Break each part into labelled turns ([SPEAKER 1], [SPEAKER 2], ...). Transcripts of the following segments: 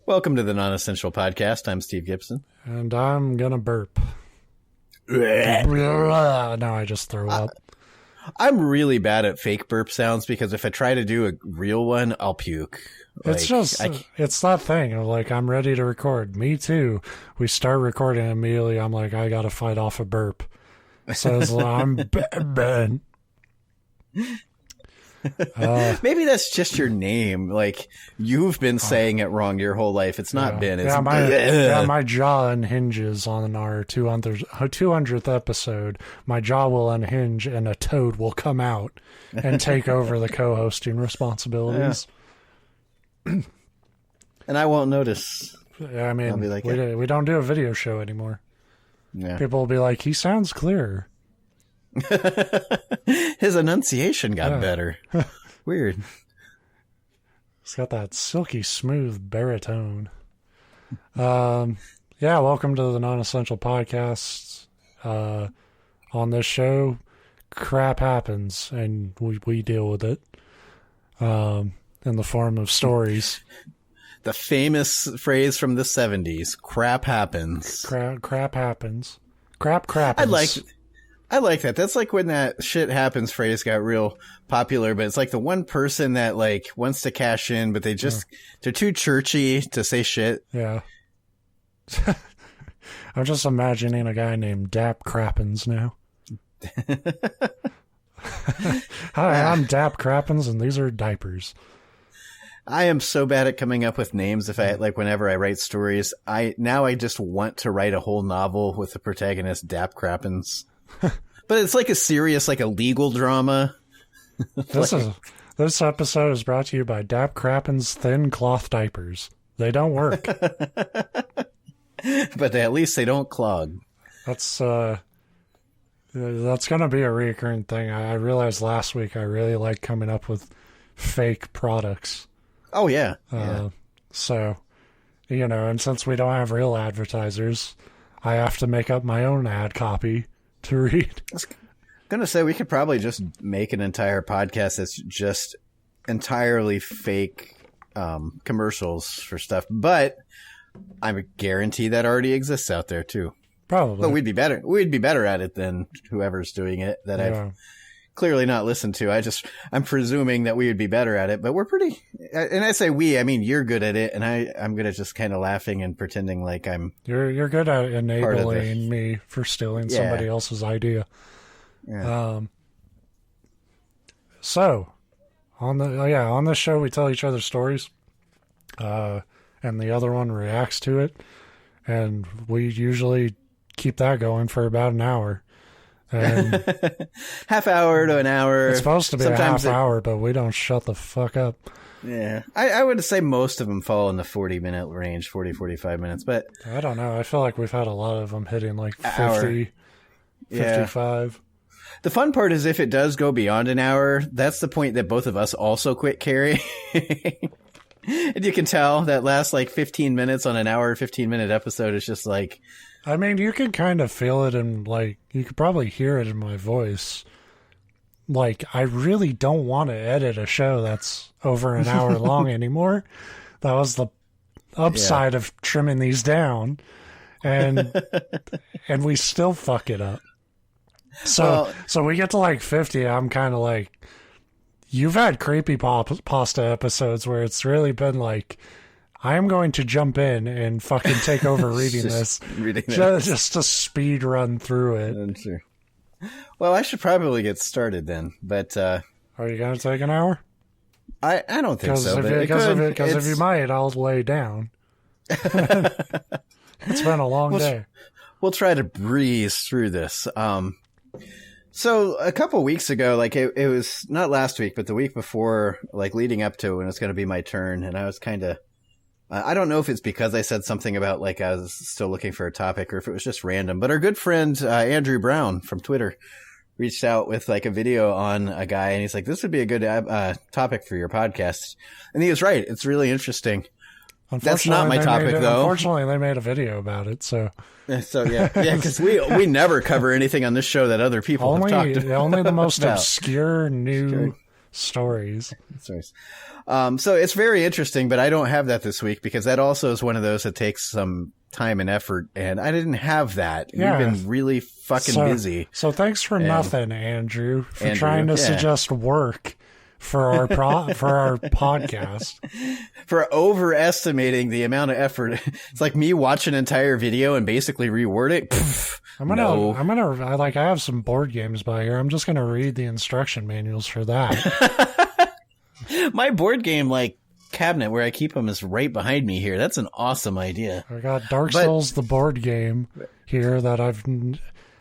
[SPEAKER 1] Welcome to the Non-Essential Podcast. I'm Steve Gibson.
[SPEAKER 2] And I'm gonna burp. Now I just threw up.
[SPEAKER 1] I'm really bad at fake burp sounds because if I try to do a real one, I'll puke.
[SPEAKER 2] It's it's that thing of like, I'm ready to record. Me too. We start recording immediately. I'm like, I gotta fight off a burp. Says I'm Ben.
[SPEAKER 1] Maybe that's just your name. Like, you've been saying it wrong your whole life. It's not Ben. It's
[SPEAKER 2] my jaw unhinges on our 200th episode. My jaw will unhinge and a toad will come out and take over the co-hosting responsibilities.
[SPEAKER 1] Yeah. And I won't notice.
[SPEAKER 2] I mean, I'll be like, we don't do a video show anymore.
[SPEAKER 1] Yeah.
[SPEAKER 2] People will be like, he sounds clearer.
[SPEAKER 1] His enunciation got better. Weird.
[SPEAKER 2] It's got that silky smooth baritone. Welcome to the Non-Essential Podcast. On this show, crap happens and we deal with it in the form of stories.
[SPEAKER 1] The famous phrase from the 70s, crap happens.
[SPEAKER 2] Crap happens. Crap happens.
[SPEAKER 1] I like that. That's like when that shit happens phrase got real popular, but it's like the one person that like wants to cash in, but they're too churchy to say shit.
[SPEAKER 2] Yeah. I'm just imagining a guy named Dap Crappens now. Hi, I'm Dap Crappens and these are diapers.
[SPEAKER 1] I am so bad at coming up with names. Whenever I write stories, I just want to write a whole novel with the protagonist Dap Crappens. But it's like a serious, like a legal drama.
[SPEAKER 2] This episode is brought to you by Dap Crappens thin cloth diapers. They don't work.
[SPEAKER 1] But at least they don't clog.
[SPEAKER 2] That's going to be a recurring thing. I realized last week I really like coming up with fake products.
[SPEAKER 1] Oh, yeah.
[SPEAKER 2] So, and since we don't have real advertisers, I have to make up my own ad copy to read.
[SPEAKER 1] I was going to say, we could probably just make an entire podcast that's just entirely fake commercials for stuff, but I guarantee that already exists out there too.
[SPEAKER 2] Probably.
[SPEAKER 1] But we'd be better at it than whoever's doing it that I've clearly not listened to. I'm presuming that we would be better at it, but we're pretty, and I say we, I mean, you're good at it, and I'm good at just kind of laughing and pretending like I'm.
[SPEAKER 2] You're good at enabling me for stealing somebody else's idea.
[SPEAKER 1] Yeah.
[SPEAKER 2] So on this show we tell each other stories, and the other one reacts to it, and we usually keep that going for about an hour. And
[SPEAKER 1] half hour to an hour.
[SPEAKER 2] It's supposed to be sometimes a half hour, but we don't shut the fuck up.
[SPEAKER 1] Yeah. I would say most of them fall in the 40-minute range, 40, 45 minutes. But
[SPEAKER 2] I don't know. I feel like we've had a lot of them hitting like 50, 55.
[SPEAKER 1] The fun part is if it does go beyond an hour, that's the point that both of us also quit carrying. And you can tell that last like 15 minutes on an hour, 15-minute episode is just like...
[SPEAKER 2] I mean, you can kind of feel it and like, you could probably hear it in my voice. Like, I really don't want to edit a show that's over an hour long anymore. That was the upside of trimming these down. And we still fuck it up. So we get to like 50. I'm kind of like, you've had creepypasta episodes where it's really been like, I am going to jump in and fucking take over reading this. Just to speed run through it.
[SPEAKER 1] Sure. Well, I should probably get started then. But
[SPEAKER 2] are you going to take an hour?
[SPEAKER 1] I don't think so.
[SPEAKER 2] Because if you might, I'll lay down. It's been a long day.
[SPEAKER 1] We'll try to breeze through this. So a couple weeks ago, like it was not last week, but the week before, like leading up to when it's going to be my turn, and I was kind of. I don't know if it's because I said something about like I was still looking for a topic or if it was just random, but our good friend Andrew Brown from Twitter reached out with like a video on a guy, and he's like, this would be a good topic for your podcast. And he was right. It's really interesting. That's not my topic, though.
[SPEAKER 2] Unfortunately, they made a video about it, so
[SPEAKER 1] because we never cover anything on this show that other people have talked about.
[SPEAKER 2] Only the most obscure new stories.
[SPEAKER 1] So it's very interesting, but I don't have that this week because that also is one of those that takes some time and effort, and I didn't have that.
[SPEAKER 2] Yeah.
[SPEAKER 1] You've been really fucking busy.
[SPEAKER 2] So thanks for nothing, Andrew, for trying to suggest work for our podcast.
[SPEAKER 1] For overestimating the amount of effort. It's like me watch an entire video and basically reword it. Pff,
[SPEAKER 2] I have some board games by here. I'm just gonna read the instruction manuals for that.
[SPEAKER 1] My board game cabinet where I keep them is right behind me here. That's an awesome idea.
[SPEAKER 2] I got Dark Souls the board game here that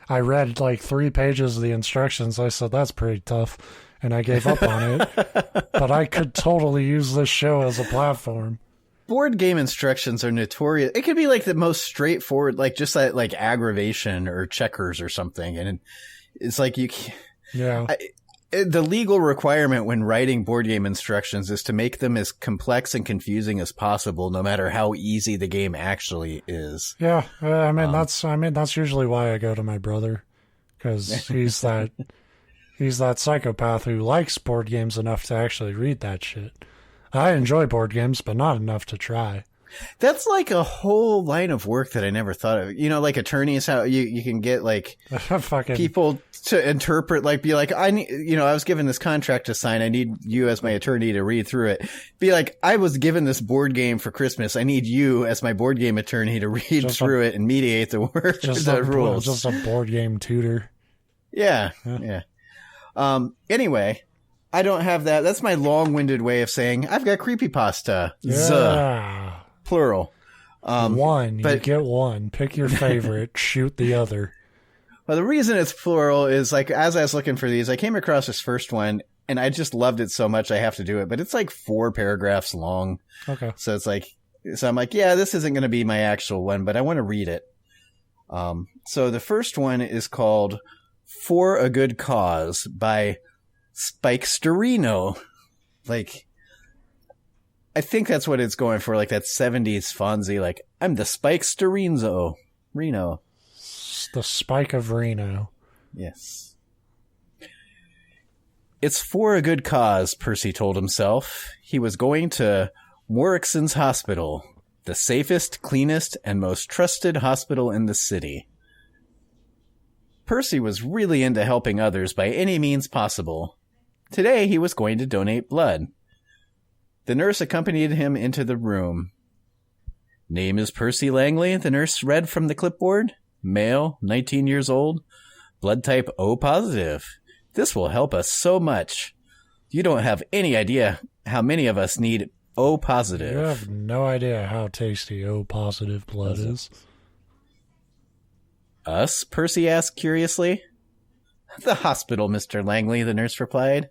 [SPEAKER 2] I read 3 pages of the instructions. I said that's pretty tough, and I gave up on it. But I could totally use this show as a platform.
[SPEAKER 1] Board game instructions are notorious. It could be the most straightforward, just that aggravation or checkers or something, and it's you can't.
[SPEAKER 2] Yeah.
[SPEAKER 1] The legal requirement when writing board game instructions is to make them as complex and confusing as possible, no matter how easy the game actually is.
[SPEAKER 2] Yeah, that's usually why I go to my brother, because he's that psychopath who likes board games enough to actually read that shit. I enjoy board games, but not enough to try.
[SPEAKER 1] That's a whole line of work that I never thought of. Attorneys, how you can get people to interpret, I need, I was given this contract to sign. I need you as my attorney to read through it. Be I was given this board game for Christmas. I need you as my board game attorney to read through it and mediate the rules.
[SPEAKER 2] Just a board game tutor.
[SPEAKER 1] Yeah. Anyway, I don't have that. That's my long-winded way of saying I've got creepypasta.
[SPEAKER 2] Yeah.
[SPEAKER 1] Plural.
[SPEAKER 2] You get one. Pick your favorite. Shoot the other.
[SPEAKER 1] Well, the reason it's plural is as I was looking for these, I came across this first one and I just loved it so much I have to do it. But it's 4 paragraphs long.
[SPEAKER 2] Okay.
[SPEAKER 1] So it's so I'm yeah, this isn't going to be my actual one, but I want to read it. So the first one is called For a Good Cause by Spiksterino. I think that's what it's going for, that 70s Fonzie, I'm the Spiksterino. Reno.
[SPEAKER 2] The Spike of Reno.
[SPEAKER 1] Yes. It's for a good cause, Percy told himself. He was going to Morrison's Hospital, the safest, cleanest, and most trusted hospital in the city. Percy was really into helping others by any means possible. Today he was going to donate blood. The nurse accompanied him into the room. Name is Percy Langley, the nurse read from the clipboard. Male, 19 years old. Blood type O positive. This will help us so much. You don't have any idea how many of us need O positive.
[SPEAKER 2] You have no idea how tasty O positive blood is.
[SPEAKER 1] Us? Percy asked curiously. The hospital, Mr. Langley, the nurse replied.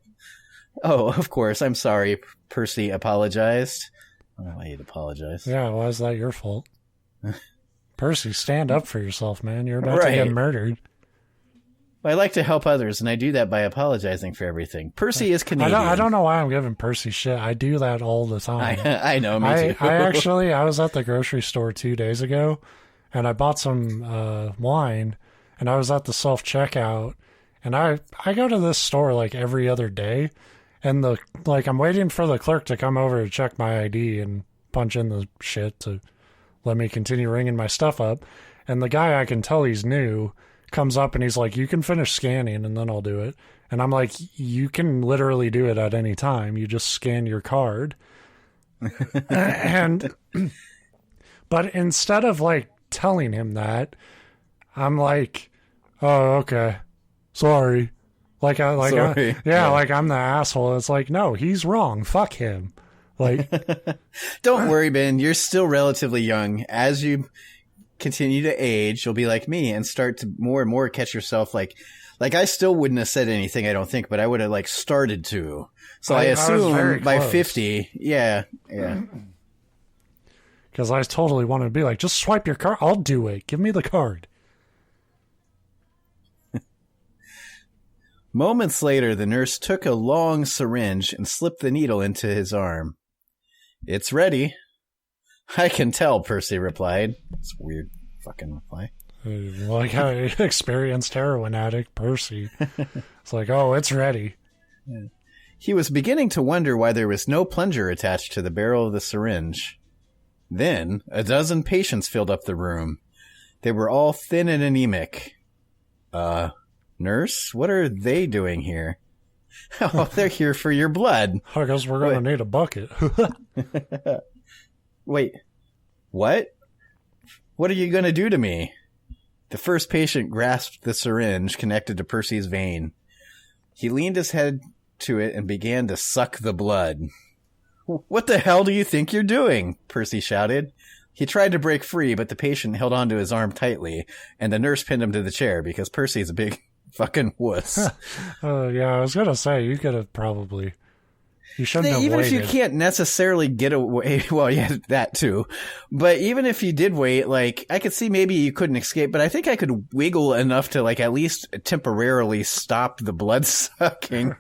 [SPEAKER 1] Oh, of course. I'm sorry, Percy apologized. I don't know why he'd apologize.
[SPEAKER 2] Yeah, why is that your fault? Percy, stand up for yourself, man. You're about to get murdered.
[SPEAKER 1] I like to help others, and I do that by apologizing for everything. Percy is Canadian.
[SPEAKER 2] I don't know why I'm giving Percy shit. I do that all the time.
[SPEAKER 1] I know, me too.
[SPEAKER 2] I was at the grocery store 2 days ago, and I bought some wine, and I was at the self-checkout, and I go to this store every other day, and I'm waiting for the clerk to come over to check my ID and punch in the shit to let me continue ringing my stuff up. And the guy, I can tell he's new, comes up and he's like, you can finish scanning and then I'll do it. And I'm like, you can literally do it at any time. You just scan your card. But instead of telling him that, I'm like, oh, okay. Sorry. I'm the asshole. It's no, he's wrong. Fuck him.
[SPEAKER 1] Don't worry, Ben. You're still relatively young. As you continue to age, you'll be like me and start to more and more catch yourself. I still wouldn't have said anything, I don't think, but I would have started to. So I assume by 50, yeah.
[SPEAKER 2] Because I totally wanted to be just swipe your card. I'll do it. Give me the card.
[SPEAKER 1] Moments later, the nurse took a long syringe and slipped the needle into his arm. It's ready. I can tell, Percy replied. That's a weird fucking reply.
[SPEAKER 2] How experienced heroin addict Percy. It's oh, it's ready.
[SPEAKER 1] Yeah. He was beginning to wonder why there was no plunger attached to the barrel of the syringe. Then, a dozen patients filled up the room. They were all thin and anemic. Nurse, what are they doing here? Oh, they're here for your blood.
[SPEAKER 2] I guess we're going to need a bucket.
[SPEAKER 1] Wait, what? What are you going to do to me? The first patient grasped the syringe connected to Percy's vein. He leaned his head to it and began to suck the blood. What the hell do you think you're doing? Percy shouted. He tried to break free, but the patient held onto his arm tightly, and the nurse pinned him to the chair because Percy's a big fucking wuss.
[SPEAKER 2] Yeah, I was going to say, you could have probably... You shouldn't have
[SPEAKER 1] even
[SPEAKER 2] waited.
[SPEAKER 1] if you can't necessarily get away, well, yeah, that too. But even if you did wait, like, I could see maybe you couldn't escape, but I think I could wiggle enough to, like, at least temporarily stop the blood sucking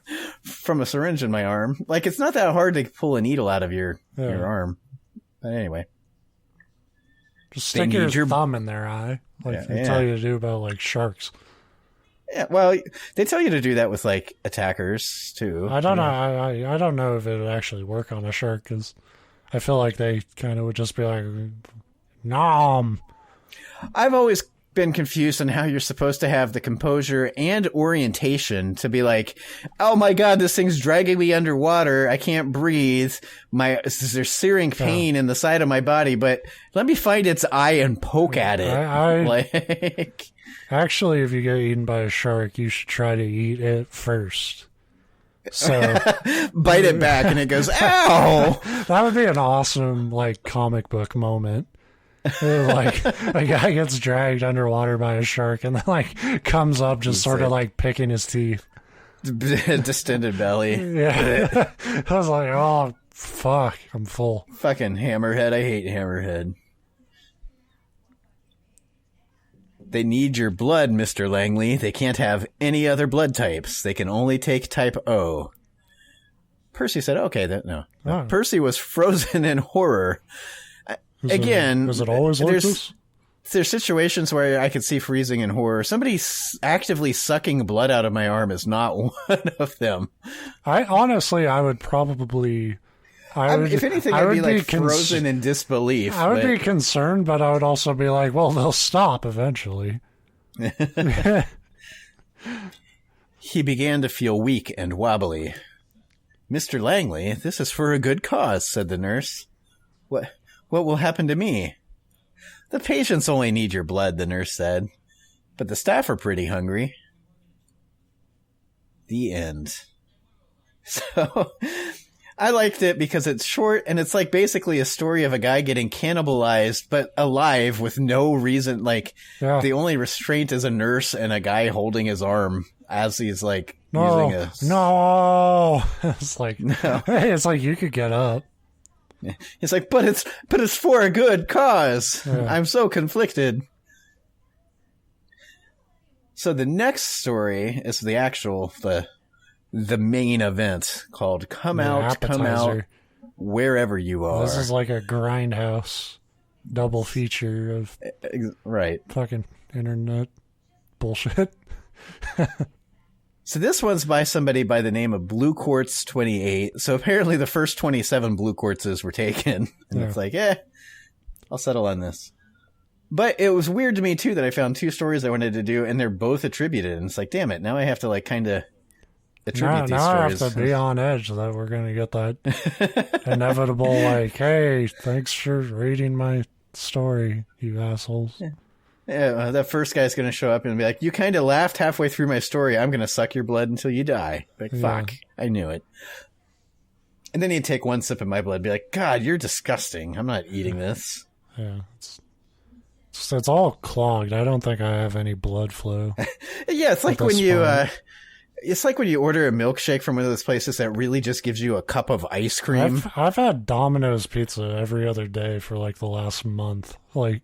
[SPEAKER 1] from a syringe in my arm. Like, it's not that hard to pull a needle out of your arm. But anyway.
[SPEAKER 2] Just stick your thumb in their eye, like they tell you to do about, like, sharks.
[SPEAKER 1] Yeah, well, they tell you to do that with, like, attackers, too.
[SPEAKER 2] I don't know. I don't know if it would actually work on a shark, because I feel like they kind of would just be like, nom.
[SPEAKER 1] I've always been confused on how you're supposed to have the composure and orientation to be like, oh my god, this thing's dragging me underwater. I can't breathe. There's searing pain in the side of my body, but let me find its eye and poke at it. Like...
[SPEAKER 2] Actually, if you get eaten by a shark, you should try to eat it first. So
[SPEAKER 1] bite it back and it goes, ow!
[SPEAKER 2] That would be an awesome, like, comic book moment. Like, a guy gets dragged underwater by a shark and then, like, comes up just sort of, like, picking his teeth.
[SPEAKER 1] Distended belly.
[SPEAKER 2] Yeah. I was like, oh, fuck, I'm full.
[SPEAKER 1] Fucking Hammerhead. I hate Hammerhead. They need your blood, Mr. Langley. They can't have any other blood types. They can only take type O. Percy said, okay, no. Oh. Percy was frozen in horror.
[SPEAKER 2] Is it always like this?
[SPEAKER 1] There's situations where I could see freezing in horror. Somebody actively sucking blood out of my arm is not one of them.
[SPEAKER 2] I would probably...
[SPEAKER 1] if anything, I'd be like frozen in disbelief.
[SPEAKER 2] I would be concerned, but I would also be like, well, they'll stop eventually.
[SPEAKER 1] He began to feel weak and wobbly. Mr. Langley, this is for a good cause, said the nurse. What will happen to me? The patients only need your blood, the nurse said. But the staff are pretty hungry. The end. So... I liked it because it's short and it's like basically a story of a guy getting cannibalized but alive with no reason. Like the only restraint is a nurse and a guy holding his arm as he's like using a...
[SPEAKER 2] No. It's like, it's like you could get up.
[SPEAKER 1] It's like, but it's for a good cause. Yeah. I'm so conflicted. So the next story is the main event called Come Out, Wherever You Are.
[SPEAKER 2] This is like a grindhouse double feature of fucking internet bullshit.
[SPEAKER 1] So this one's by somebody by the name of Blue Quartz 28. So apparently the first 27 Blue Quartzes were taken. And it's like, I'll settle on this. But it was weird to me too that I found two stories I wanted to do and they're both attributed. And it's like, damn it, now I have to like kind of attribute these stories.
[SPEAKER 2] I have to be on edge that we're going to get that inevitable, like, hey, thanks for reading my story, you assholes.
[SPEAKER 1] Yeah, that first guy's going to show up and be like, you kind of laughed halfway through my story. I'm going to suck your blood until you die. Like, fuck, I knew it. And then he'd take one sip of my blood and be like, God, you're disgusting. I'm not eating this.
[SPEAKER 2] Yeah, it's all clogged. I don't think I have any blood flow.
[SPEAKER 1] Yeah, it's like when you... It's like when you order a milkshake from one of those places that really just gives you a cup of ice cream.
[SPEAKER 2] I've had Domino's pizza every other day for like the last month. Like,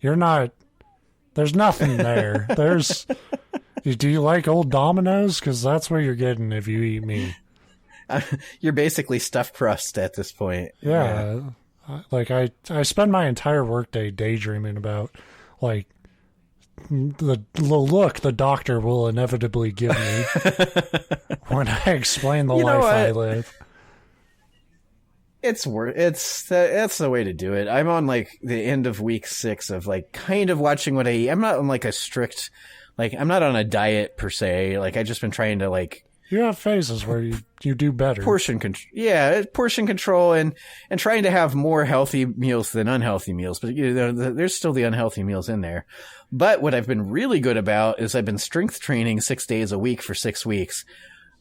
[SPEAKER 2] there's nothing there. Do you like old Domino's? Because that's what you're getting if you eat me.
[SPEAKER 1] You're basically stuffed crust at this point.
[SPEAKER 2] Yeah. Like I spend my entire workday daydreaming about like the look the doctor will inevitably give me when I explain the life I live.
[SPEAKER 1] That's the way to do it. I'm on like the end of week 6 of like kind of watching what I eat. I'm not on like a strict, like I'm not on a diet per se. Like I just been trying to like.
[SPEAKER 2] You have phases where you do better.
[SPEAKER 1] Portion control and trying to have more healthy meals than unhealthy meals. But there's still the unhealthy meals in there. But what I've been really good about is I've been strength training 6 days a week for 6 weeks.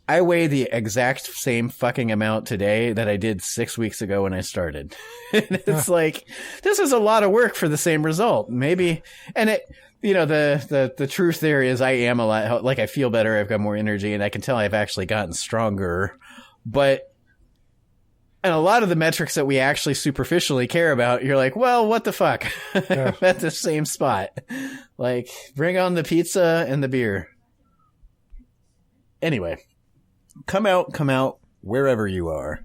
[SPEAKER 1] I weigh the exact same fucking amount today that I did 6 weeks ago when I started. And it's like, this is a lot of work for the same result. Maybe, and it, the truth there is I am a lot, like I feel better. I've got more energy and I can tell I've actually gotten stronger, and a lot of the metrics that we actually superficially care about, you're like, well, what the fuck? Yeah. I'm at the same spot. Like, bring on the pizza and the beer. Anyway, come out, wherever you are.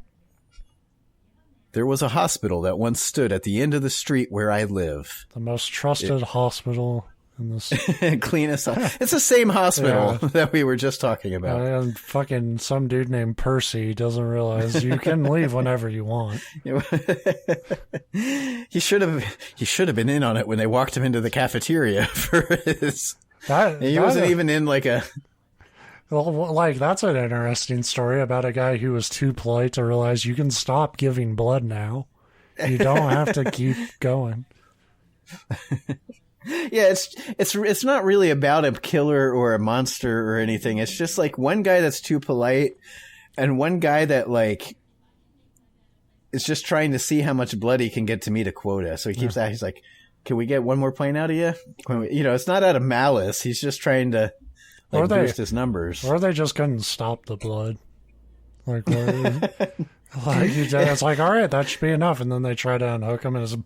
[SPEAKER 1] There was a hospital that once stood at the end of the street where I live.
[SPEAKER 2] The most trusted hospital in this.
[SPEAKER 1] Cleanest. It's the same hospital that we were just talking about.
[SPEAKER 2] And fucking some dude named Percy doesn't realize you can leave whenever you want.
[SPEAKER 1] He should have been in on it when they walked him into the cafeteria for his. He wasn't even in like a.
[SPEAKER 2] Well, like, that's an interesting story about a guy who was too polite to realize you can stop giving blood now. You don't have to keep going.
[SPEAKER 1] Yeah, it's not really about a killer or a monster or anything. It's just like one guy that's too polite and one guy that like is just trying to see how much blood he can get to meet a quota. So he keeps asking, he's like, "Can we get one more plane out of you?" It's not out of malice. He's just trying to boost his numbers.
[SPEAKER 2] Or they just couldn't stop the blood. It's like, all right, that should be enough. And then they try to unhook him and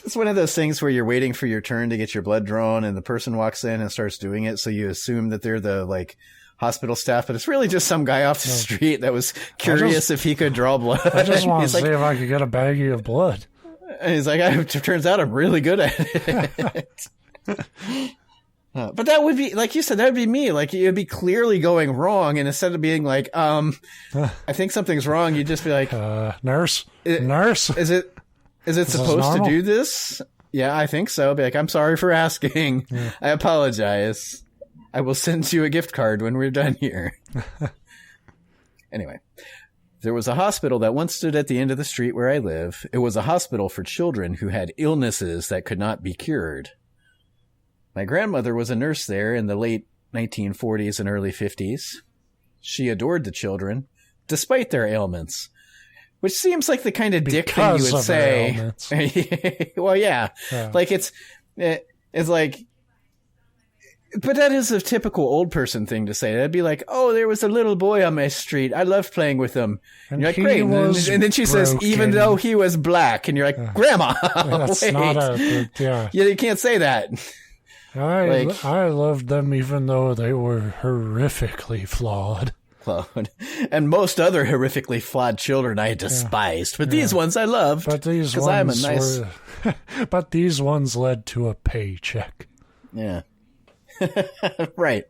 [SPEAKER 1] it's one of those things where you're waiting for your turn to get your blood drawn and the person walks in and starts doing it. So you assume that they're the like hospital staff, but it's really just some guy off the street that was curious if he could draw blood.
[SPEAKER 2] I just want to see if I could get a baggie of blood.
[SPEAKER 1] And he's like, it turns out I'm really good at it. But that would be, like you said, that would be me. Like, you'd be clearly going wrong. And instead of being like, I think something's wrong, you'd just be like,
[SPEAKER 2] nurse?
[SPEAKER 1] Is it supposed to do this? Yeah, I think so. Be like, I'm sorry for asking. Yeah. I apologize. I will send you a gift card when we're done here. Anyway, there was a hospital that once stood at the end of the street where I live. It was a hospital for children who had illnesses that could not be cured. My grandmother was a nurse there in the late 1940s and early 50s. She adored the children, despite their ailments, which seems like the kind of dick thing you would say. Well, yeah. Like it's like, but that is a typical old person thing to say. That'd be like, "Oh, there was a little boy on my street. I loved playing with him." And you're like, "Great." And then she says, "Even though he was black," and you're like, "Grandma,
[SPEAKER 2] that's
[SPEAKER 1] wait.
[SPEAKER 2] Not
[SPEAKER 1] yeah, you can't say that."
[SPEAKER 2] I loved them even though they were horrifically flawed.
[SPEAKER 1] And most other horrifically flawed children I despised, but these ones I loved.
[SPEAKER 2] But these ones I'm a nice. But these ones led to a paycheck.
[SPEAKER 1] Yeah, right.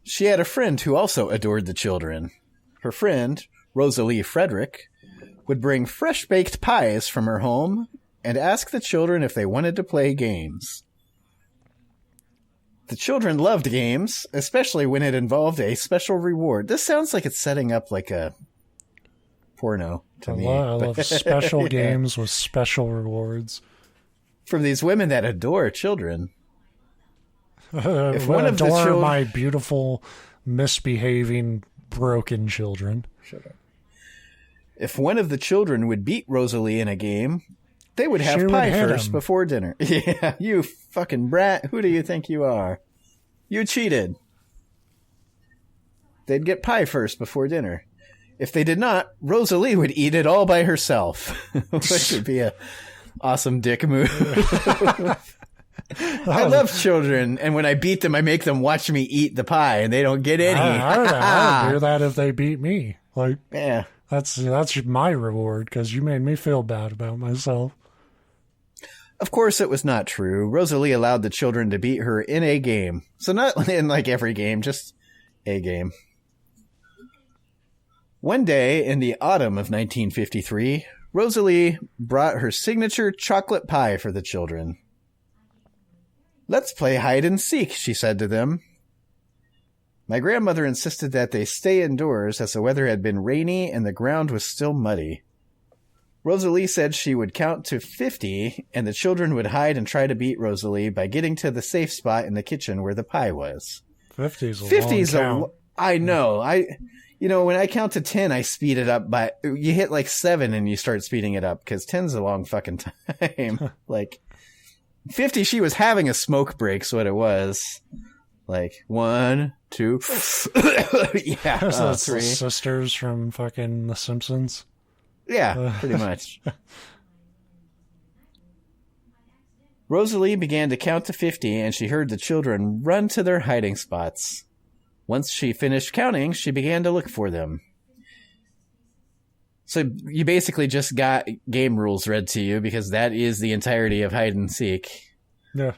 [SPEAKER 1] She had a friend who also adored the children. Her friend, Rosalie Frederick, would bring fresh baked pies from her home and ask the children if they wanted to play games. The children loved games, especially when it involved a special reward. This sounds like it's setting up like a porno to me.
[SPEAKER 2] I love special games with special rewards.
[SPEAKER 1] From these women that adore children.
[SPEAKER 2] If one of the children, my beautiful, misbehaving, broken children.
[SPEAKER 1] If one of the children would beat Rosalie in a game, they would have pie first before dinner. Yeah, you fucking brat. Who do you think you are? You cheated. They'd get pie first before dinner. If they did not, Rosalie would eat it all by herself. Which would be a awesome dick move. I love children, and when I beat them, I make them watch me eat the pie, and they don't get any.
[SPEAKER 2] I would do that if they beat me. Like,
[SPEAKER 1] yeah.
[SPEAKER 2] That's my reward, because you made me feel bad about myself.
[SPEAKER 1] Of course, it was not true. Rosalie allowed the children to beat her in a game. So not in like every game, just a game. One day in the autumn of 1953, Rosalie brought her signature chocolate pie for the children. "Let's play hide and seek," she said to them. My grandmother insisted that they stay indoors as the weather had been rainy and the ground was still muddy. Rosalie said she would count to 50 and the children would hide and try to beat Rosalie by getting to the safe spot in the kitchen where the pie was.
[SPEAKER 2] 50's a 50's long count.
[SPEAKER 1] I know. When I count to 10, I speed it up by, you hit like 7 and you start speeding it up because 10's a long fucking time. Like 50, she was having a smoke break's what it was. Like 1, 2, yeah,
[SPEAKER 2] that's
[SPEAKER 1] 3.
[SPEAKER 2] The sisters from fucking The Simpsons.
[SPEAKER 1] Yeah, pretty much. Rosalie began to count to 50 and she heard the children run to their hiding spots. Once she finished counting, she began to look for them. So you basically just got game rules read to you because that is the entirety of hide and seek.
[SPEAKER 2] Yeah.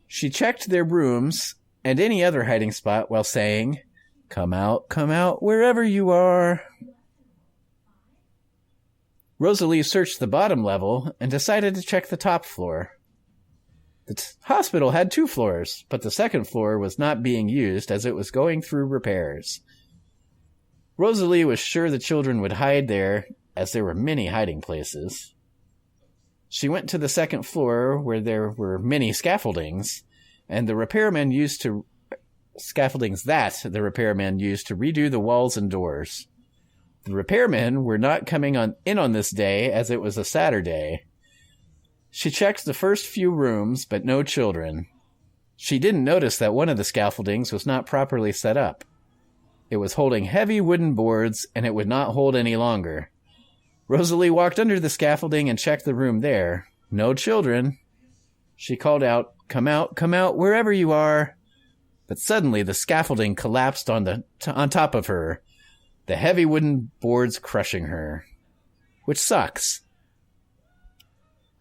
[SPEAKER 1] She checked their rooms and any other hiding spot while saying, come out, wherever you are." Rosalie searched the bottom level and decided to check the top floor. The hospital had 2 floors, but the second floor was not being used as it was going through repairs. Rosalie was sure the children would hide there, as there were many hiding places. She went to the second floor where there were many scaffoldings, and the repairmen used to redo the walls and doors. The repairmen were not coming in on this day as it was a Saturday. She checked the first few rooms, but no children. She didn't notice that one of the scaffoldings was not properly set up. It was holding heavy wooden boards, and it would not hold any longer. Rosalie walked under the scaffolding and checked the room there. No children. She called out, come out, wherever you are. But suddenly the scaffolding collapsed on top of her, the heavy wooden boards crushing her. Which sucks.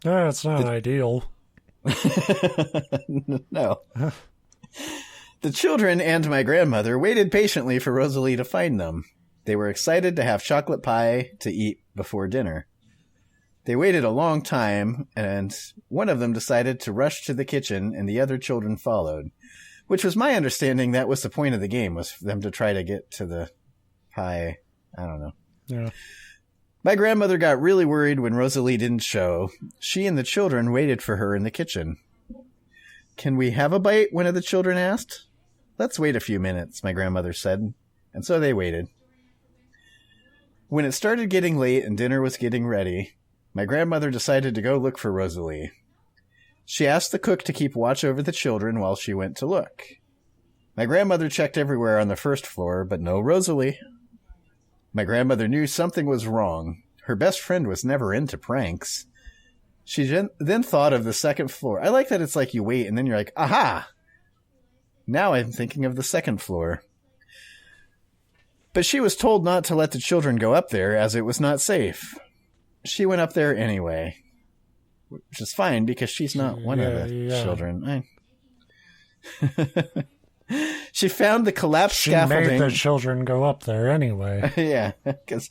[SPEAKER 2] It's not ideal.
[SPEAKER 1] No. The children and my grandmother waited patiently for Rosalie to find them. They were excited to have chocolate pie to eat before dinner. They waited a long time, and one of them decided to rush to the kitchen, and the other children followed. Which was my understanding that was the point of the game, was for them to try to get to the pie. I don't know.
[SPEAKER 2] Yeah.
[SPEAKER 1] My grandmother got really worried when Rosalie didn't show. She and the children waited for her in the kitchen. "Can we have a bite?" one of the children asked. "Let's wait a few minutes," my grandmother said, and so they waited. When it started getting late and dinner was getting ready, my grandmother decided to go look for Rosalie. She asked the cook to keep watch over the children while she went to look. My grandmother checked everywhere on the first floor, but no Rosalie. My grandmother knew something was wrong. Her best friend was never into pranks. She then thought of the second floor. I like that it's like you wait and then you're like, aha! Now I'm thinking of the second floor. But she was told not to let the children go up there as it was not safe. She went up there anyway. Which is fine because she's not one of the children. She found the collapsed scaffolding.
[SPEAKER 2] She made the children go up there anyway.
[SPEAKER 1] Yeah, because,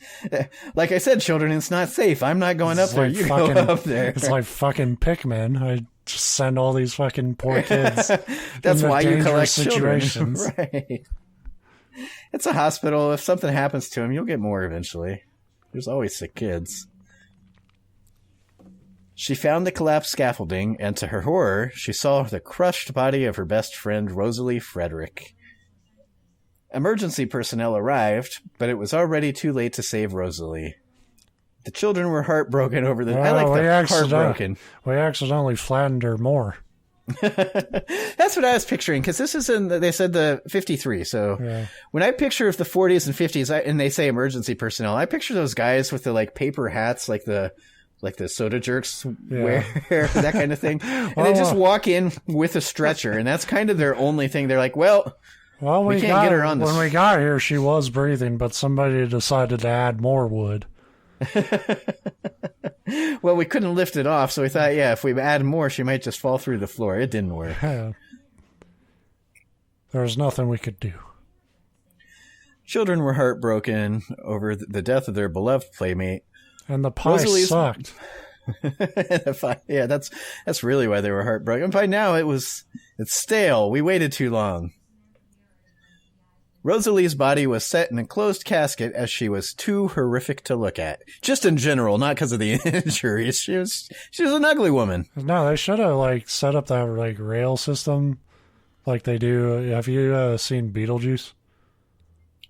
[SPEAKER 1] like I said, children, it's not safe. I'm not going up there. You go up there.
[SPEAKER 2] It's like fucking Pikmin. I just send all these fucking poor kids.
[SPEAKER 1] That's why you collect
[SPEAKER 2] situations.
[SPEAKER 1] Children. Right. It's a hospital. If something happens to them, you'll get more eventually. There's always sick kids. She found the collapsed scaffolding, and to her horror, she saw the crushed body of her best friend, Rosalie Frederick. Emergency personnel arrived, but it was already too late to save Rosalie. The children were heartbroken over the... I like the heartbroken.
[SPEAKER 2] We accidentally flattened her more.
[SPEAKER 1] That's what I was picturing, because this is in, they said the 53, so yeah. When I picture of the 40s and 50s, and they say emergency personnel, I picture those guys with the, like, paper hats, like the soda jerks wear, that kind of thing. And they just walk in with a stretcher, and that's kind of their only thing. They're like, well we can't get her on this.
[SPEAKER 2] When we got here, she was breathing, but somebody decided to add more wood.
[SPEAKER 1] Well, we couldn't lift it off, so we thought, if we add more, she might just fall through the floor. It didn't work.
[SPEAKER 2] Yeah. There was nothing we could do.
[SPEAKER 1] Children were heartbroken over the death of their beloved playmate.
[SPEAKER 2] And the pie sucked.
[SPEAKER 1] Yeah, that's really why they were heartbroken. By now, it's stale. We waited too long. Rosalie's body was set in a closed casket as she was too horrific to look at. Just in general, not because of the injuries. She was an ugly woman.
[SPEAKER 2] No, they should have set up that rail system like they do. Have you seen Beetlejuice?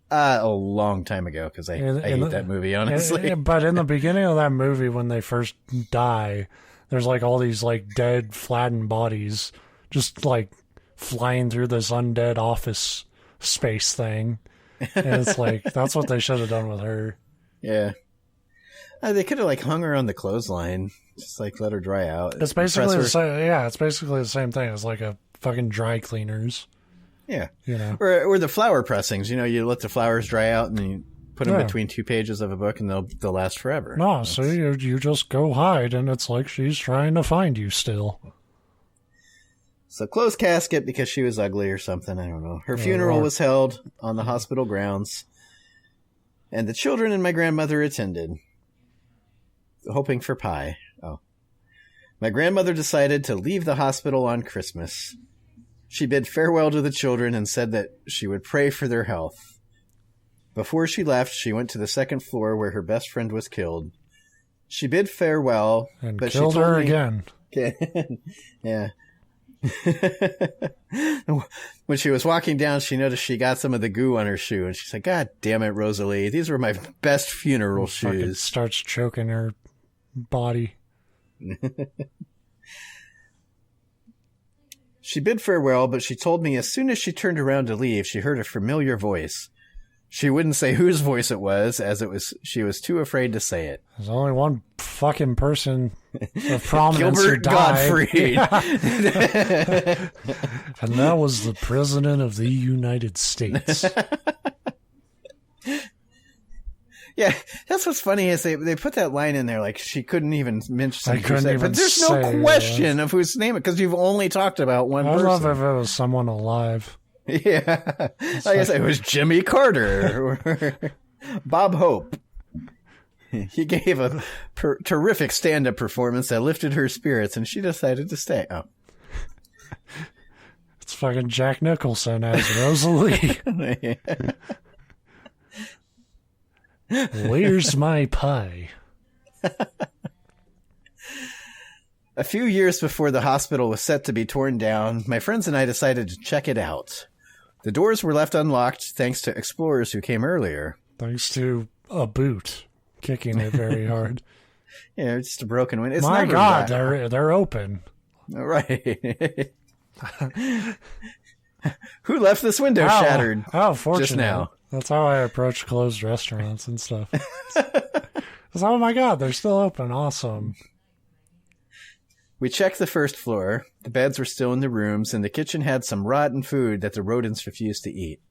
[SPEAKER 1] A long time ago, because I hate that movie, honestly.
[SPEAKER 2] But in the beginning of that movie, when they first die, there's all these dead, flattened bodies just flying through this undead office space thing. And it's that's what they should have done with her.
[SPEAKER 1] Yeah. They could have hung her on the clothesline, just let her dry out.
[SPEAKER 2] It's basically the same. Yeah, it's basically the same thing as a fucking dry cleaners.
[SPEAKER 1] Yeah.
[SPEAKER 2] Or
[SPEAKER 1] the flower pressings. You let the flowers dry out and then you put them between 2 pages of a book and they'll last forever.
[SPEAKER 2] No, so you just go hide and it's she's trying to find you still.
[SPEAKER 1] So closed casket because she was ugly or something. I don't know. Her funeral was held on the hospital grounds and the children and my grandmother attended, hoping for pie. Oh. My grandmother decided to leave the hospital on Christmas. She bid farewell to the children and said that she would pray for their health. Before she left, she went to the second floor where her best friend was killed. She bid farewell,
[SPEAKER 2] and
[SPEAKER 1] but
[SPEAKER 2] killed
[SPEAKER 1] she told
[SPEAKER 2] her
[SPEAKER 1] me,
[SPEAKER 2] again.
[SPEAKER 1] Yeah. When she was walking down, she noticed she got some of the goo on her shoe, and she said, "God damn it, Rosalie, these were my best funeral shoes."
[SPEAKER 2] Starts choking her body.
[SPEAKER 1] She bid farewell, but she told me as soon as she turned around to leave, she heard a familiar voice. She wouldn't say whose voice it was, she was too afraid to say it.
[SPEAKER 2] There's only one fucking person of prominence
[SPEAKER 1] Gilbert
[SPEAKER 2] who died.
[SPEAKER 1] Gottfried.
[SPEAKER 2] And that was the President of the United States.
[SPEAKER 1] Yeah, that's what's funny is they put that line in there she couldn't even mention but there's no question of whose name it because you've only talked about one person.
[SPEAKER 2] I love if it was someone alive.
[SPEAKER 1] Yeah, I guess it was Jimmy Carter or Bob Hope. He gave a terrific stand-up performance that lifted her spirits, and she decided to stay. Oh,
[SPEAKER 2] it's fucking Jack Nicholson as Rosalie. Where's my pie?
[SPEAKER 1] A few years before the hospital was set to be torn down, my friends and I decided to check it out. The doors were left unlocked thanks to explorers who came earlier.
[SPEAKER 2] Thanks to a boot kicking it very hard.
[SPEAKER 1] Yeah, just a broken one.
[SPEAKER 2] My God, they're open.
[SPEAKER 1] Right. Who left this window shattered?
[SPEAKER 2] How fortunate.
[SPEAKER 1] Just now.
[SPEAKER 2] That's how I approach closed restaurants and stuff. Oh my God, they're still open. Awesome.
[SPEAKER 1] We checked the first floor. The beds were still in the rooms, and the kitchen had some rotten food that the rodents refused to eat.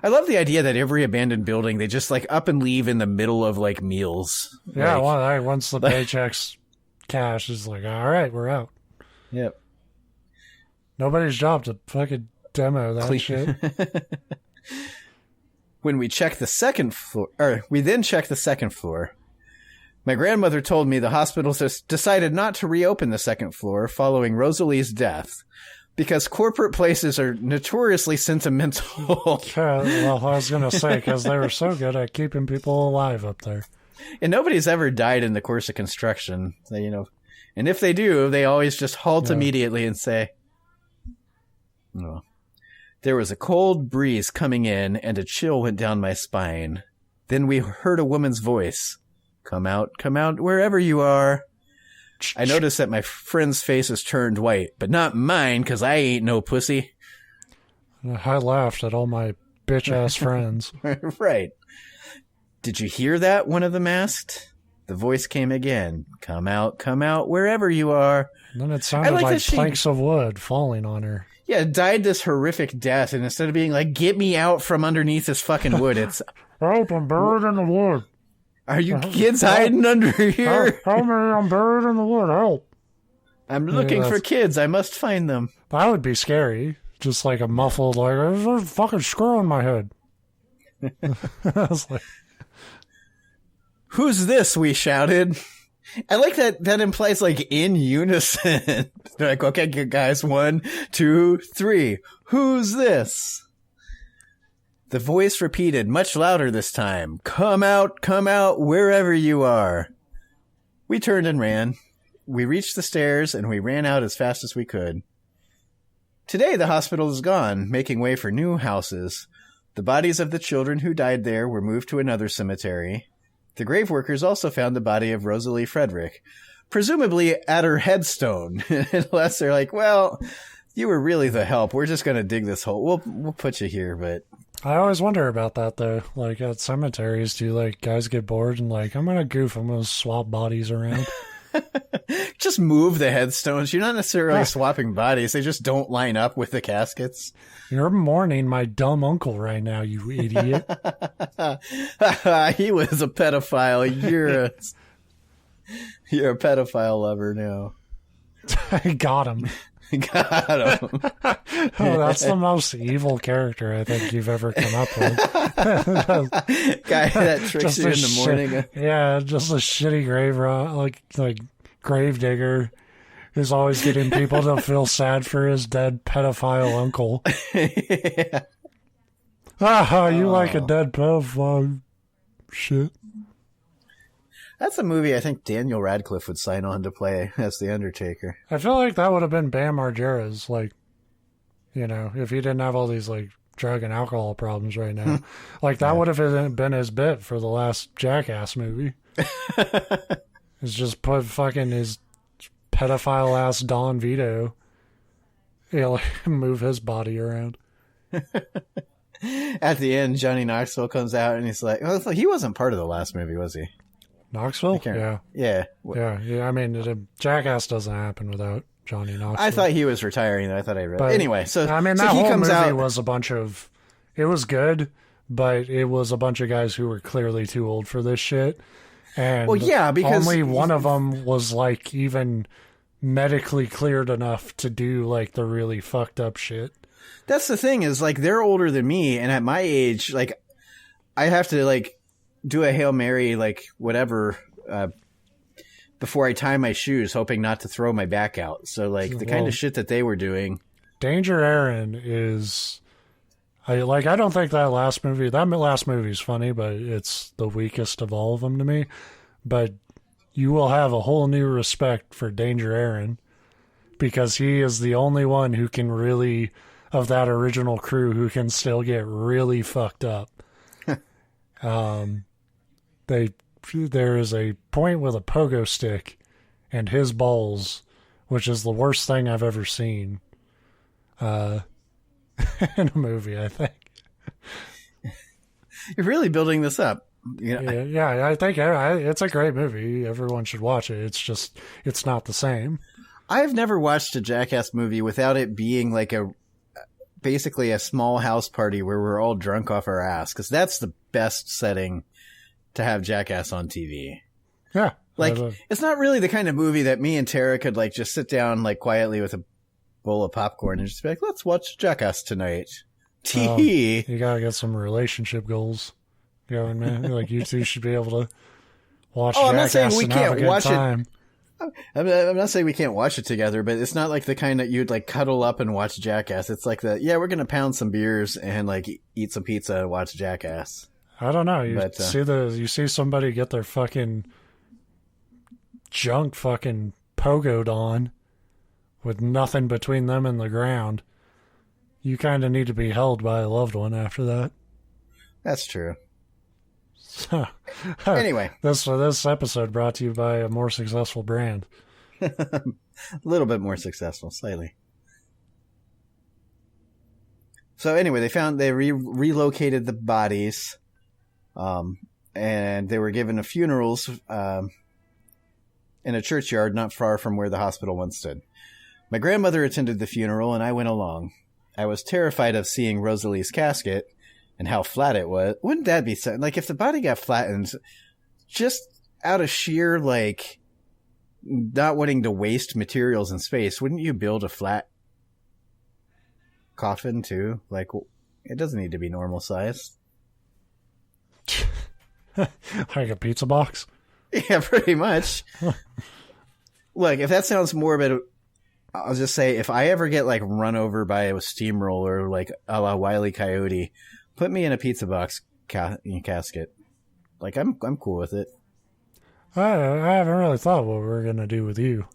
[SPEAKER 1] I love the idea that every abandoned building, they just up and leave in the middle of meals.
[SPEAKER 2] Yeah, once the paycheck's cash is all right, we're out.
[SPEAKER 1] Yep.
[SPEAKER 2] Nobody's job to fucking demo that shit.
[SPEAKER 1] When we checked the second floor, we then checked the second floor. My grandmother told me the hospital decided not to reopen the second floor following Rosalie's death because corporate places are notoriously sentimental.
[SPEAKER 2] Well, I was going to say, because they were so good at keeping people alive up there.
[SPEAKER 1] And nobody's ever died in the course of construction. And if they do, they always just halt immediately and say, "Oh." There was a cold breeze coming in and a chill went down my spine. Then we heard a woman's voice. Come out, wherever you are." I noticed that my friend's faces turned white, but not mine, because I ain't no pussy.
[SPEAKER 2] I laughed at all my bitch-ass friends.
[SPEAKER 1] Right. "Did you hear that?" one of them asked. The voice came again. Come out, wherever you are."
[SPEAKER 2] And then it sounded like planks of wood falling on her.
[SPEAKER 1] Yeah, died this horrific death, and instead of being "get me out from underneath this fucking wood," it's
[SPEAKER 2] "Help, I'm buried in the wood."
[SPEAKER 1] Are you kids hiding under here?
[SPEAKER 2] Help me, I'm buried in the wood, help.
[SPEAKER 1] I'm looking for kids. I must find them.
[SPEAKER 2] That would be scary. Just like a muffled, like, there's a fucking squirrel in my head. I was like,
[SPEAKER 1] who's this? We shouted. I like that implies like in unison. They're like, okay, guys, 1, 2, 3. Who's this? The voice repeated, much louder this time. Come out, wherever you are. We turned and ran. We reached the stairs and we ran out as fast as we could. Today the hospital is gone, making way for new houses. The bodies of the children who died there were moved to another cemetery. The grave workers also found the body of Rosalie Frederick, presumably at her headstone. Unless they're like, well, you were really the help. We're just going to dig this hole. We'll put you here, but...
[SPEAKER 2] I always wonder about that, though. Like, at cemeteries, do, like, guys get bored and, like, I'm going to goof, I'm going to swap bodies around?
[SPEAKER 1] Just move the headstones. You're not necessarily swapping bodies. They just don't line up with the caskets.
[SPEAKER 2] You're mourning my dumb uncle right now, you idiot.
[SPEAKER 1] He was a pedophile. You're a pedophile lover now.
[SPEAKER 2] I got him.
[SPEAKER 1] Got him.
[SPEAKER 2] Oh, that's the most evil character I think you've ever come up with.
[SPEAKER 1] Guy that tricks you in the morning.
[SPEAKER 2] Yeah, just a shitty like grave digger who's always getting people to feel sad for his dead pedophile uncle. Yeah. You like a dead pedophile? Shit.
[SPEAKER 1] That's a movie I think Daniel Radcliffe would sign on to play as The Undertaker.
[SPEAKER 2] I feel like that would have been Bam Margera's, like, you know, if he didn't have all these, like, drug and alcohol problems right now. Like, that would have been his bit for the last Jackass movie. It's just put fucking his pedophile-ass Don Vito, like, move his body around.
[SPEAKER 1] At the end, Johnny Knoxville comes out and he's like, oh, he wasn't part of the last movie, was he?
[SPEAKER 2] Knoxville?
[SPEAKER 1] Yeah.
[SPEAKER 2] Yeah. I mean, Jackass doesn't happen without Johnny Knoxville.
[SPEAKER 1] I thought he was retiring. I thought I read.
[SPEAKER 2] But,
[SPEAKER 1] anyway, so
[SPEAKER 2] I mean, that
[SPEAKER 1] so he
[SPEAKER 2] whole
[SPEAKER 1] comes
[SPEAKER 2] movie
[SPEAKER 1] out.
[SPEAKER 2] was it was good, but it was a bunch of guys who were clearly too old for this shit. And
[SPEAKER 1] well, yeah, because
[SPEAKER 2] only one of them was like even medically cleared enough to do like the really fucked up shit.
[SPEAKER 1] That's the thing is like they're older than me, and at my age, like I have to like do a Hail Mary, like whatever, before I tie my shoes, hoping not to throw my back out. So like the kind of shit that they were doing.
[SPEAKER 2] Danger Aaron is, I don't think that last movie is funny, but it's the weakest of all of them to me. But you will have a whole new respect for Danger Aaron because he is the only one who can really, of that original crew, who can still get really fucked up. There is a point with a pogo stick and his balls, which is the worst thing I've ever seen in a movie, I think.
[SPEAKER 1] You're really building this up.
[SPEAKER 2] Yeah, I think it's a great movie. Everyone should watch it. It's just, it's not the same.
[SPEAKER 1] I've never watched a Jackass movie without it being like basically a small house party where we're all drunk off our ass, because that's the best setting to have Jackass on TV.
[SPEAKER 2] Yeah.
[SPEAKER 1] Like, it's not really the kind of movie that me and Tara could like just sit down like quietly with a bowl of popcorn and just be like, let's watch Jackass tonight. Tee.
[SPEAKER 2] You gotta get some relationship goals going, man. Like, you two should be able to watch Jackass.
[SPEAKER 1] I'm not saying we can't watch
[SPEAKER 2] time.
[SPEAKER 1] I'm not saying we can't watch it together, but it's not like the kind that you'd like cuddle up and watch Jackass. It's like we're going to pound some beers and like eat some pizza and watch Jackass.
[SPEAKER 2] I don't know. You see somebody get their fucking junk fucking pogoed on with nothing between them and the ground. You kind of need to be held by a loved one after that.
[SPEAKER 1] That's true.
[SPEAKER 2] So,
[SPEAKER 1] anyway,
[SPEAKER 2] this episode brought to you by a more successful brand.
[SPEAKER 1] A little bit more successful, slightly. So anyway, they relocated the bodies, and they were given funerals in a churchyard not far from where the hospital once stood. My grandmother attended the funeral, and I went along. I was terrified of seeing Rosalie's casket and how flat it was. Wouldn't that be something? Like, if the body got flattened, just out of sheer, like, not wanting to waste materials in space, wouldn't you build a flat coffin too? Like, it doesn't need to be normal size.
[SPEAKER 2] Like a pizza box?
[SPEAKER 1] Yeah, pretty much. Look, if that sounds morbid, I'll just say, if I ever get, like, run over by a steamroller, like a la Wile E. Coyote, put me in a pizza box casket. Like, I'm cool with it.
[SPEAKER 2] I haven't really thought what we're going to do with you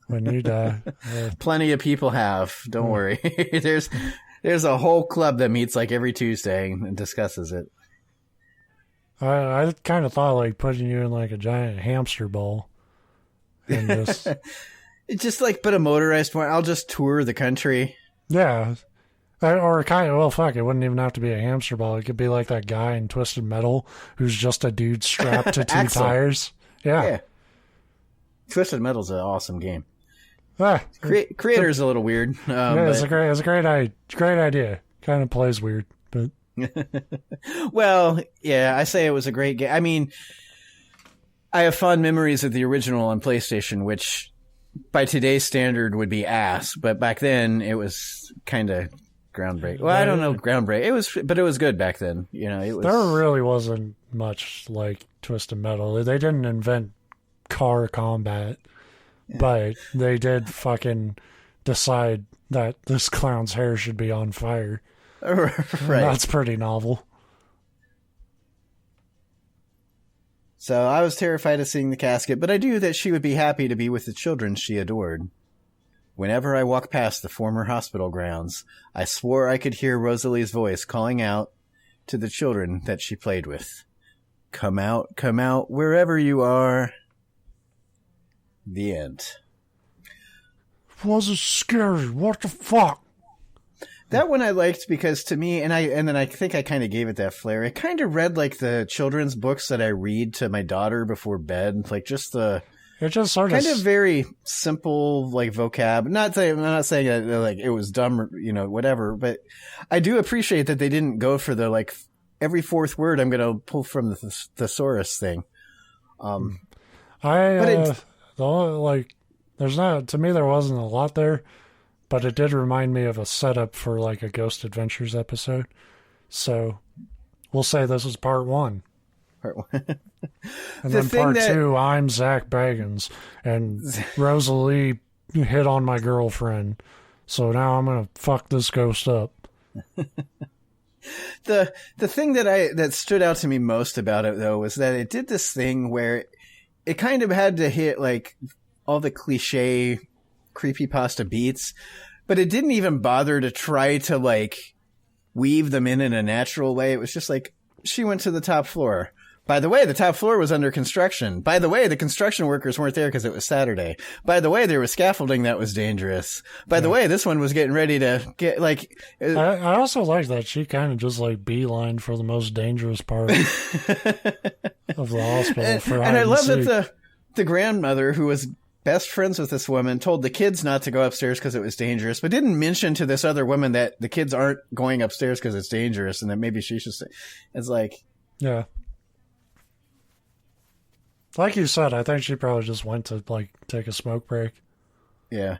[SPEAKER 2] when you die.
[SPEAKER 1] Plenty of people have. Don't worry. There's a whole club that meets, like, every Tuesday and discusses it.
[SPEAKER 2] I kind of thought, like, putting you in, like, a giant hamster ball. And just...
[SPEAKER 1] It's just, like, but a motorized one. I'll just tour the country.
[SPEAKER 2] Yeah. Or kind of, well, fuck, it wouldn't even have to be a hamster ball. It could be like that guy in Twisted Metal who's just a dude strapped to two tires. Yeah.
[SPEAKER 1] Twisted Metal's an awesome game.
[SPEAKER 2] Ah,
[SPEAKER 1] Creator's a little weird.
[SPEAKER 2] It's a great idea. Kind of plays weird, but...
[SPEAKER 1] Well, yeah, I say it was a great game. I mean, I have fond memories of the original on PlayStation, which by today's standard would be ass, but back then it was kind of groundbreaking. Well, I don't know, groundbreaking. But it was good back then. You know, it was.
[SPEAKER 2] There really wasn't much like Twisted Metal. They didn't invent car combat, but they did fucking decide that this clown's hair should be on fire.
[SPEAKER 1] Right.
[SPEAKER 2] That's pretty novel.
[SPEAKER 1] So I was terrified of seeing the casket, but I knew that she would be happy to be with the children she adored. Whenever I walked past the former hospital grounds, I swore I could hear Rosalie's voice calling out to the children that she played with. Come out, wherever you are. The end.
[SPEAKER 2] Wasn't scary. What the fuck?
[SPEAKER 1] That one I liked because to me, and then I think I kind of gave it that flair. It kind of read like the children's books that I read to my daughter before bed, like just the.
[SPEAKER 2] It just sort
[SPEAKER 1] kind of very simple, like vocab. I'm not saying that like it was dumb, or, you know, whatever. But I do appreciate that they didn't go for the like every fourth word I'm going to pull from the thesaurus thing.
[SPEAKER 2] There's not, to me there wasn't a lot there. But it did remind me of a setup for like a Ghost Adventures episode. So we'll say this is part one. And then part two, I'm Zach Bagans. And Rosalie hit on my girlfriend. So now I'm going to fuck this ghost up.
[SPEAKER 1] The thing that stood out to me most about it, though, was that it did this thing where it kind of had to hit like all the cliche creepypasta beats, but it didn't even bother to try to like weave them in a natural way. It was just like, she went to the top floor. By the way, the top floor was under construction. By the way, the construction workers weren't there because it was Saturday. By the way, there was scaffolding that was dangerous. By the way, this one was getting ready to get like...
[SPEAKER 2] I also like that she kind of just like beelined for the most dangerous part of the hospital.
[SPEAKER 1] And I love that the grandmother, who was best friends with this woman, told the kids not to go upstairs because it was dangerous, but didn't mention to this other woman that the kids aren't going upstairs because it's dangerous and that maybe she should stay. It's like...
[SPEAKER 2] Yeah. Like you said, I think she probably just went to like take a smoke break.
[SPEAKER 1] Yeah.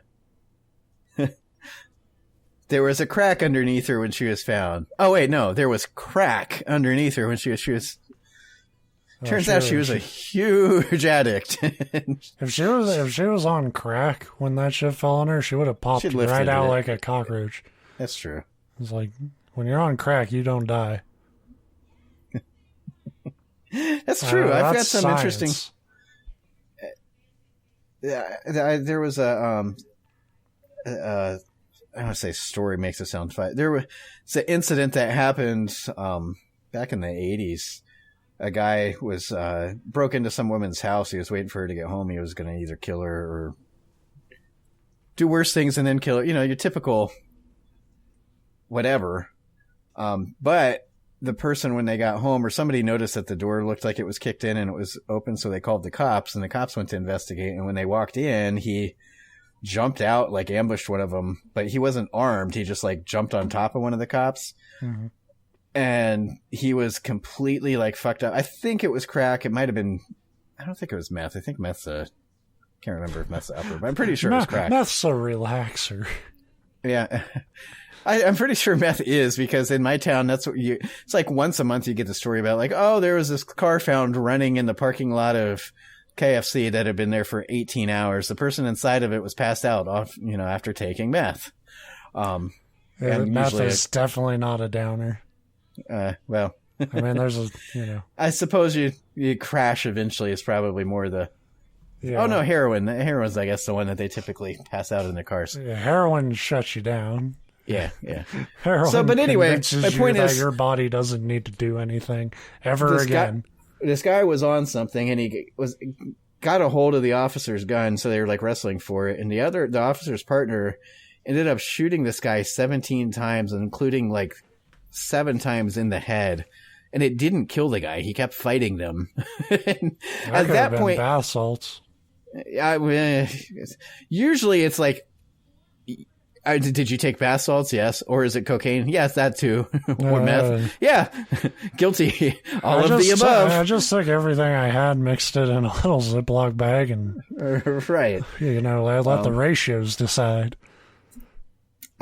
[SPEAKER 1] There was a crack underneath her when she was found. Oh wait, no, there was crack underneath her when she was turns out she was a huge addict.
[SPEAKER 2] If she was on crack when that shit fell on her, she would have popped right out like a cockroach.
[SPEAKER 1] That's true.
[SPEAKER 2] It's like, when you're on crack, you don't die.
[SPEAKER 1] That's true. I've got some
[SPEAKER 2] science.
[SPEAKER 1] interesting. There was I don't want to say story makes it sound fun. There was an incident that happened back in the 80s. A guy was broke into some woman's house. He was waiting for her to get home. He was going to either kill her or do worse things and then kill her. You know, your typical whatever. But the person, when they got home, or somebody noticed that the door looked like it was kicked in and it was open, so they called the cops, and the cops went to investigate. And when they walked in, he jumped out, like ambushed one of them, but he wasn't armed. He just like jumped on top of one of the cops. Mm-hmm. and he was completely like fucked up. I think it was crack. It might have been. I don't think it was meth. I think meth's can't remember if meth's the upper, but I'm pretty sure it was crack.
[SPEAKER 2] Meth's a relaxer.
[SPEAKER 1] Yeah. I'm pretty sure meth is, because in my town, that's what it's like once a month you get the story about like, oh, there was this car found running in the parking lot of KFC that had been there for 18 hours. The person inside of it was passed out off, after taking meth.
[SPEAKER 2] And meth is definitely not a downer.
[SPEAKER 1] Well,
[SPEAKER 2] I mean, there's
[SPEAKER 1] I suppose you crash eventually is probably more the. Yeah. Oh no, heroin. The heroin's, I guess, the one that they typically pass out in their cars.
[SPEAKER 2] Yeah, heroin shuts you down.
[SPEAKER 1] Yeah.
[SPEAKER 2] Heroin. So,
[SPEAKER 1] but anyway, my point is
[SPEAKER 2] your body doesn't need to do anything ever again.
[SPEAKER 1] This guy was on something, and he got a hold of the officer's gun, so they were like wrestling for it. And the officer's partner ended up shooting this guy 17 times, including like 7 times in the head. And it didn't kill the guy. He kept fighting them. At that point,
[SPEAKER 2] bath salts.
[SPEAKER 1] Usually it's like, did you take bath salts? Yes. Or is it cocaine? Yes, that too. Or meth? Yeah. Guilty. All of the above.
[SPEAKER 2] I just took everything I had, mixed it in a little Ziploc bag, and
[SPEAKER 1] right.
[SPEAKER 2] Let the ratios decide.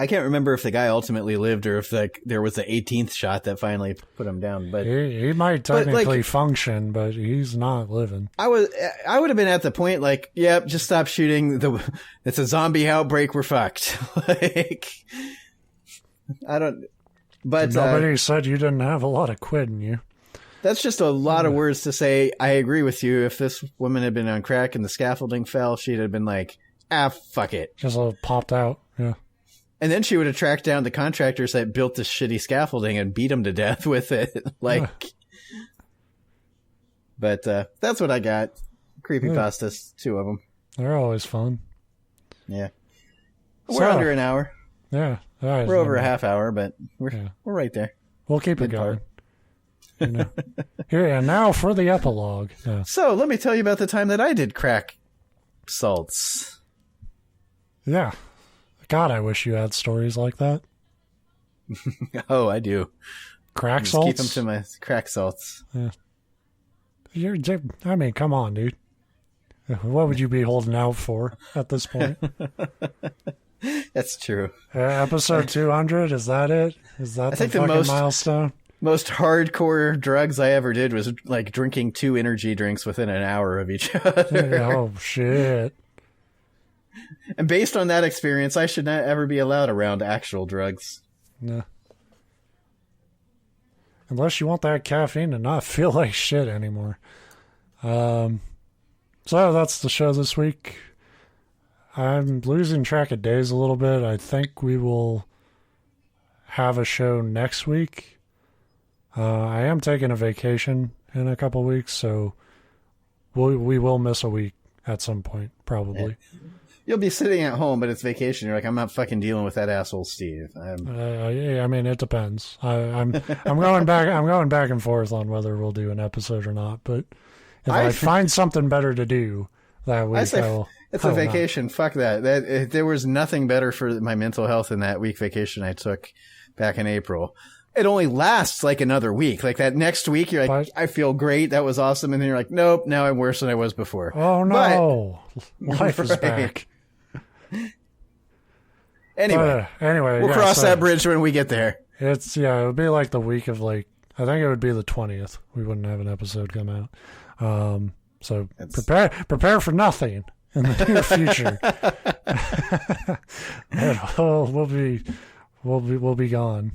[SPEAKER 1] I can't remember if the guy ultimately lived or if there was the 18th shot that finally put him down. But
[SPEAKER 2] he might technically function, but he's not living.
[SPEAKER 1] I would have been at the point like, yep, just stop shooting. It's a zombie outbreak. We're fucked. I don't. But
[SPEAKER 2] nobody said you didn't have a lot of quid in you.
[SPEAKER 1] That's just a lot of words to say. I agree with you. If this woman had been on crack and the scaffolding fell, she'd have been like, fuck it.
[SPEAKER 2] Just a little popped out. Yeah.
[SPEAKER 1] And then she would have tracked down the contractors that built this shitty scaffolding and beat them to death with it. But that's what I got. Creepypastas, 2 of them.
[SPEAKER 2] They're always fun.
[SPEAKER 1] Yeah. We're under an hour.
[SPEAKER 2] Yeah.
[SPEAKER 1] We're over a half hour, but we're right there.
[SPEAKER 2] We'll keep it going. Here, and now for the epilogue. Yeah.
[SPEAKER 1] So let me tell you about the time that I did crack salts.
[SPEAKER 2] Yeah. God, I wish you had stories like that.
[SPEAKER 1] Oh, I do.
[SPEAKER 2] Crack salts?
[SPEAKER 1] Keep them to my crack salts.
[SPEAKER 2] Yeah. I mean, come on, dude. What would you be holding out for at this point?
[SPEAKER 1] That's true.
[SPEAKER 2] Episode 200, is that it? Is that the fucking milestone?
[SPEAKER 1] Most hardcore drugs I ever did was like drinking 2 energy drinks within an hour of each other.
[SPEAKER 2] Oh, shit.
[SPEAKER 1] And based on that experience, I should not ever be allowed around actual drugs.
[SPEAKER 2] No. Unless you want that caffeine to not feel like shit anymore. So that's the show this week. I'm losing track of days a little bit. I think we will have a show next week. I am taking a vacation in a couple weeks, so we will miss a week at some point, probably.
[SPEAKER 1] Yeah. You'll be sitting at home, but it's vacation. You're like, I'm not fucking dealing with that asshole, Steve.
[SPEAKER 2] Yeah, I mean, it depends. I'm going back. I'm going back and forth on whether we'll do an episode or not. But if I find something better to do that week,
[SPEAKER 1] it's a vacation. Not. Fuck that. There was nothing better for my mental health than that week vacation I took back in April. It only lasts like another week. Like that next week, you're like, I feel great. That was awesome. And then you're like, nope, now I'm worse than I was before.
[SPEAKER 2] Oh, no. Life is back.
[SPEAKER 1] Anyway,
[SPEAKER 2] we'll
[SPEAKER 1] cross that bridge when we get there.
[SPEAKER 2] It would be like the week of I think it would be the 20th. We wouldn't have an episode come out. So prepare for nothing in the near future. We'll be gone.